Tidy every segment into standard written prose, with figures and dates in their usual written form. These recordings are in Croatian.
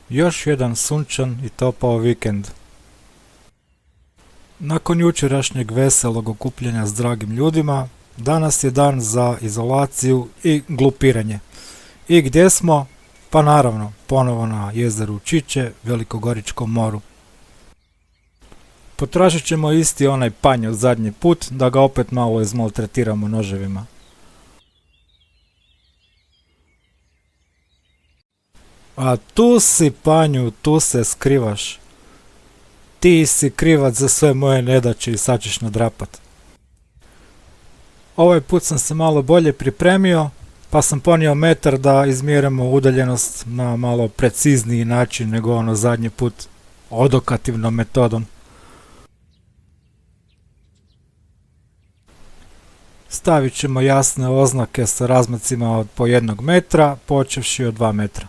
Još jedan sunčan i topao vikend. Nakon jučerašnjeg veselog okupljanja s dragim ljudima, danas je dan za izolaciju i glupiranje. I gdje smo? Pa naravno, ponovo na jezeru Čiče, Velikogoričkom moru. Potražit ćemo isti onaj panj od zadnji put, da ga opet malo izmaltretiramo noževima. A tu si, panju, tu se skrivaš. Ti si krivac za sve moje nedaće i sad ćeš nadrapat. Ovaj put sam se malo bolje pripremio, pa sam ponio metar da izmjerimo udaljenost na malo precizniji način nego ono zadnji put odokativnom metodom. Stavit ćemo jasne oznake sa razmacima od po 1 metra, počevši od 2 metra.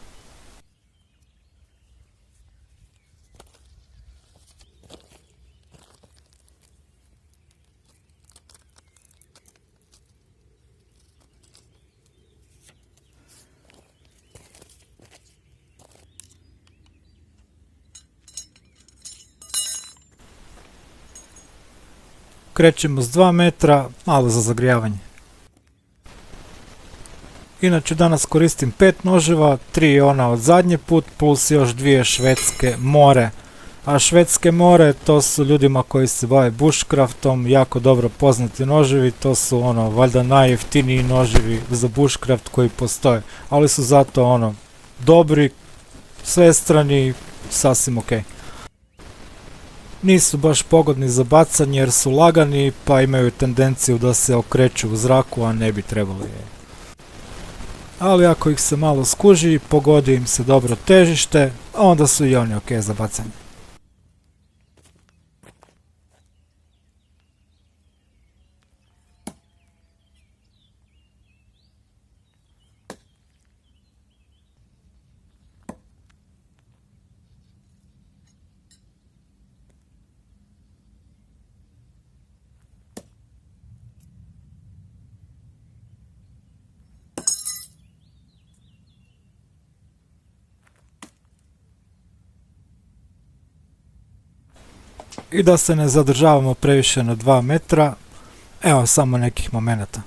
Krećemo s 2 metra, malo za zagrijavanje. Inače danas koristim 5 noževa, 3 ona od zadnji put plus još 2 švedske more. A švedske more to su ljudima koji se bave bushcraftom jako dobro poznati noževi, to su valjda najjeftiniji noževi za bushcraft koji postoje, ali su zato dobri, svestrani, sasvim ok. Nisu baš pogodni za bacanje jer su lagani pa imaju tendenciju da se okreću u zraku, a ne bi trebali. Ali ako ih se malo skuži, pogodi im se dobro težište, onda su i oni ok za bacanje. I da se ne zadržavamo previše na 2 metra, evo samo nekih momenata.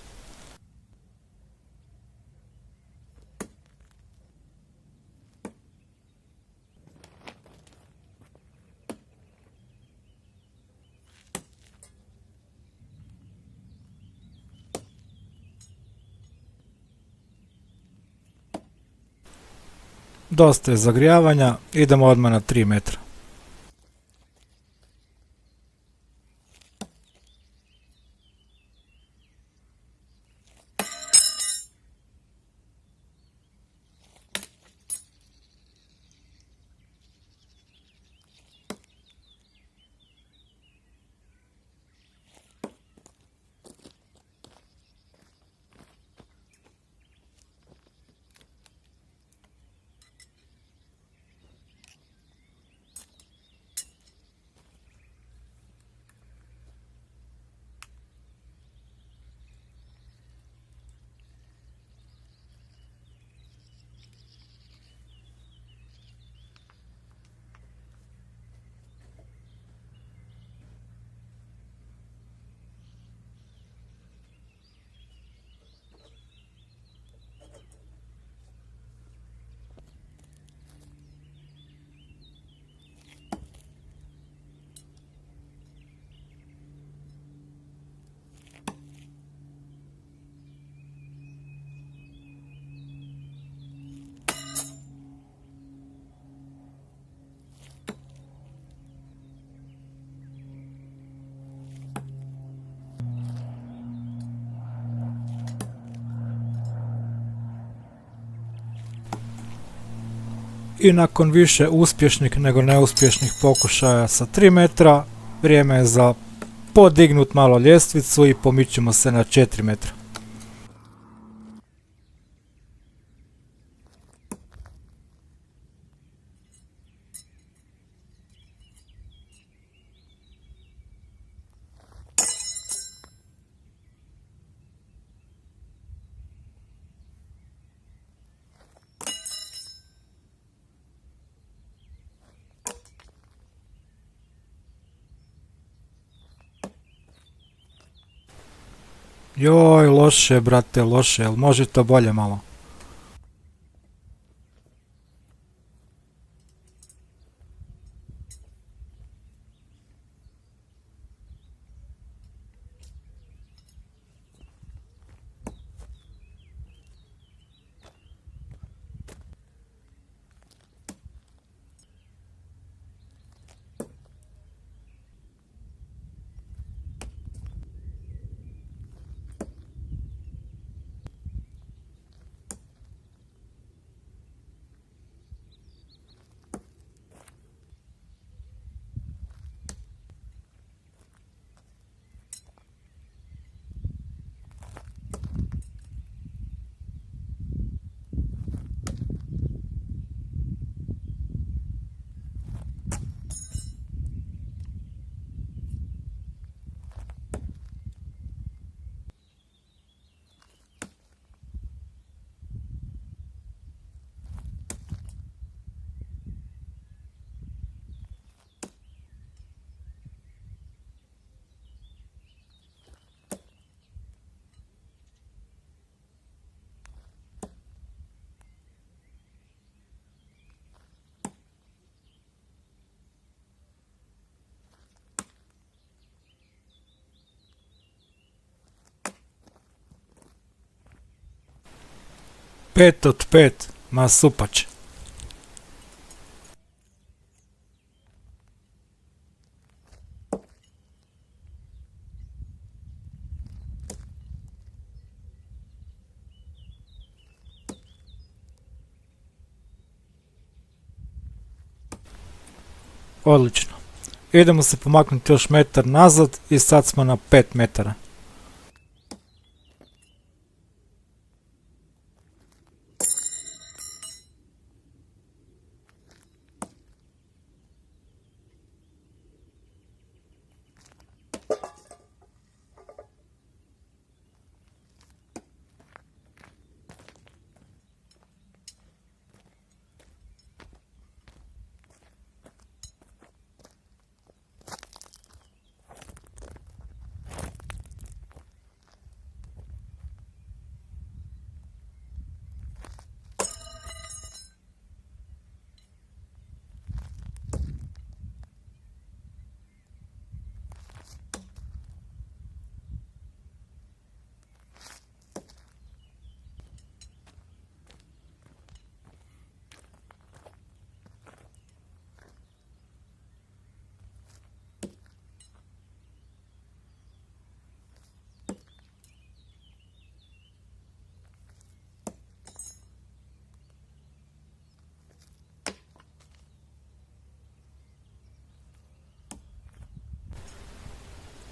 Dosta je zagrijavanja, idemo odmah na 3 metra. I nakon više uspješnih nego neuspješnih pokušaja sa 3 metra, vrijeme je za podignut malo ljestvicu i pomičemo se na 4 metra. Joj, loše, brate, loše, jel može to bolje malo? Pet od pet, ma supač. Odlično. Idemo se pomaknuti još metar nazad i sad smo na 5 metara.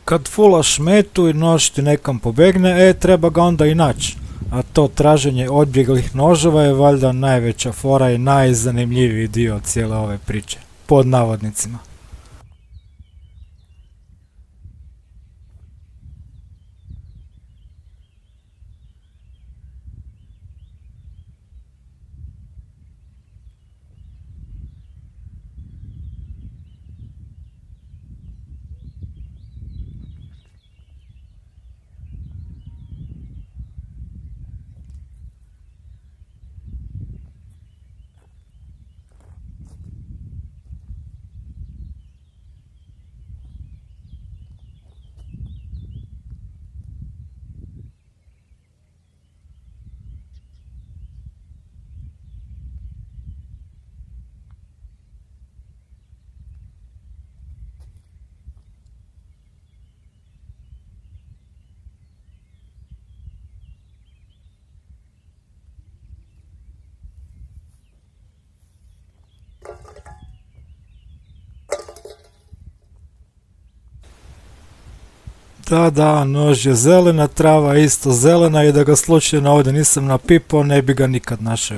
Kad fulaš metu i nož ti nekam pobegne, treba ga onda i naći. A to traženje odbjeglih noževa je valjda najveća fora i najzanimljiviji dio cijele ove priče. Pod navodnicima. Da, nož je zelena, trava je isto zelena i da ga slučajno ovdje nisam napipao, ne bi ga nikad našao.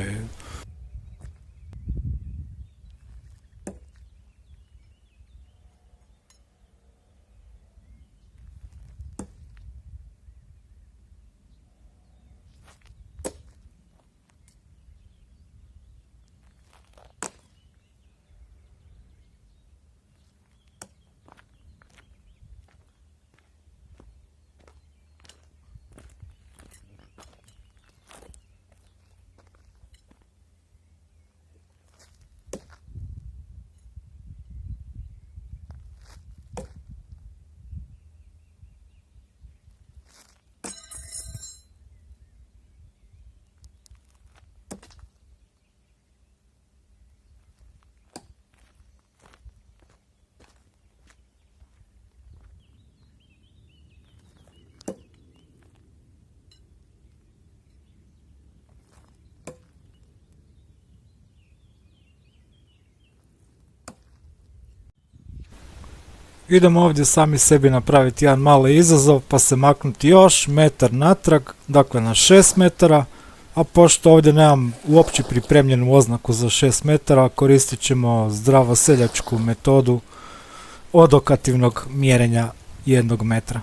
Idemo ovdje sami sebi napraviti jedan mali izazov pa se maknuti još metar natrag, dakle na 6 metara, a pošto ovdje nemam uopće pripremljenu oznaku za 6 metara, koristit ćemo zdravo seljačku metodu odokativnog mjerenja 1 metra.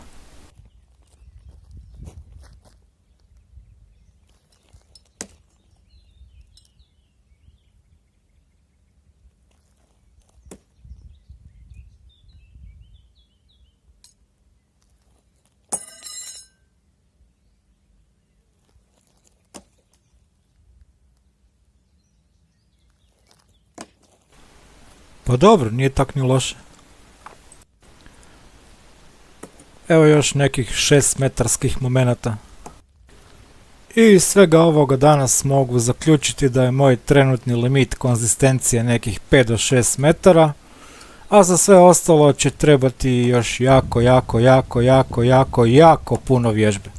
Pa dobro, nije tak ni loše. Evo još nekih 6 metarskih momenata. I iz svega ovoga danas mogu zaključiti da je moj trenutni limit konzistencije nekih 5 do 6 metara, a za sve ostalo će trebati još jako puno vježbe.